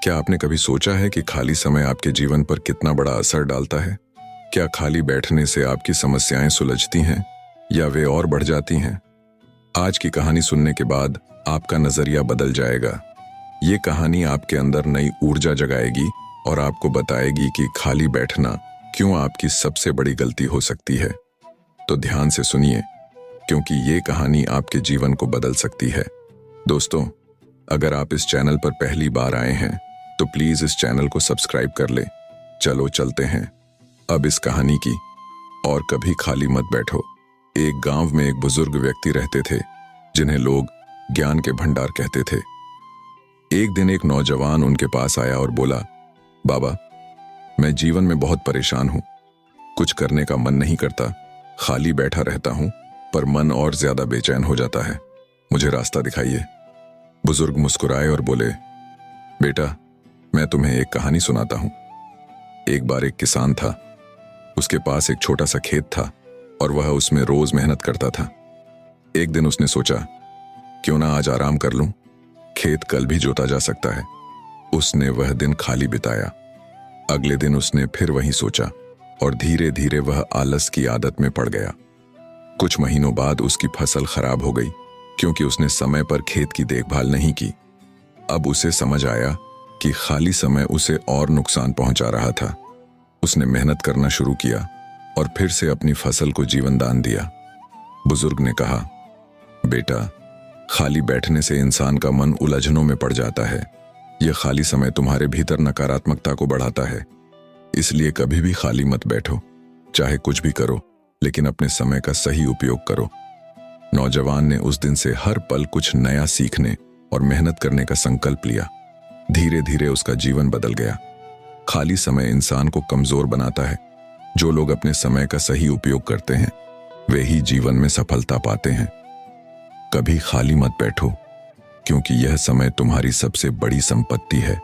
क्या आपने कभी सोचा है कि खाली समय आपके जीवन पर कितना बड़ा असर डालता है? क्या खाली बैठने से आपकी समस्याएं सुलझती हैं या वे और बढ़ जाती हैं? आज की कहानी सुनने के बाद आपका नजरिया बदल जाएगा। ये कहानी आपके अंदर नई ऊर्जा जगाएगी और आपको बताएगी कि खाली बैठना क्यों आपकी सबसे बड़ी गलती हो सकती है। तो ध्यान से सुनिए, क्योंकि ये कहानी आपके जीवन को बदल सकती है। दोस्तों, अगर आप इस चैनल पर पहली बार आए हैं तो प्लीज इस चैनल को सब्सक्राइब कर ले। चलो चलते हैं अब इस कहानी की। और कभी खाली मत बैठो। एक गांव में एक बुजुर्ग व्यक्ति रहते थे जिन्हें लोग ज्ञान के भंडार कहते थे। एक दिन एक नौजवान उनके पास आया और बोला, बाबा, मैं जीवन में बहुत परेशान हूं। कुछ करने का मन नहीं करता, खाली बैठा रहता हूं, पर मन और ज्यादा बेचैन हो जाता है। मुझे रास्ता दिखाइए। बुजुर्ग मुस्कुराए और बोले, बेटा, मैं तुम्हें एक कहानी सुनाता हूं। एक बार एक किसान था। उसके पास एक छोटा सा खेत था और वह उसमें रोज मेहनत करता था। एक दिन उसने सोचा, क्यों ना आज आराम कर लूं, खेत कल भी जोता जा सकता है। उसने वह दिन खाली बिताया। अगले दिन उसने फिर वही सोचा और धीरे धीरे वह आलस की आदत में पड़ गया। कुछ महीनों बाद उसकी फसल खराब हो गई क्योंकि उसने समय पर खेत की देखभाल नहीं की। अब उसे समझ आया कि खाली समय उसे और नुकसान पहुंचा रहा था। उसने मेहनत करना शुरू किया और फिर से अपनी फसल को जीवन दान दिया। बुजुर्ग ने कहा, बेटा, खाली बैठने से इंसान का मन उलझनों में पड़ जाता है। यह खाली समय तुम्हारे भीतर नकारात्मकता को बढ़ाता है। इसलिए कभी भी खाली मत बैठो। चाहे कुछ भी करो, लेकिन अपने समय का सही उपयोग करो। नौजवान ने उस दिन से हर पल कुछ नया सीखने और मेहनत करने का संकल्प लिया। धीरे धीरे उसका जीवन बदल गया। खाली समय इंसान को कमजोर बनाता है। जो लोग अपने समय का सही उपयोग करते हैं वे ही जीवन में सफलता पाते हैं। कभी खाली मत बैठो, क्योंकि यह समय तुम्हारी सबसे बड़ी संपत्ति है।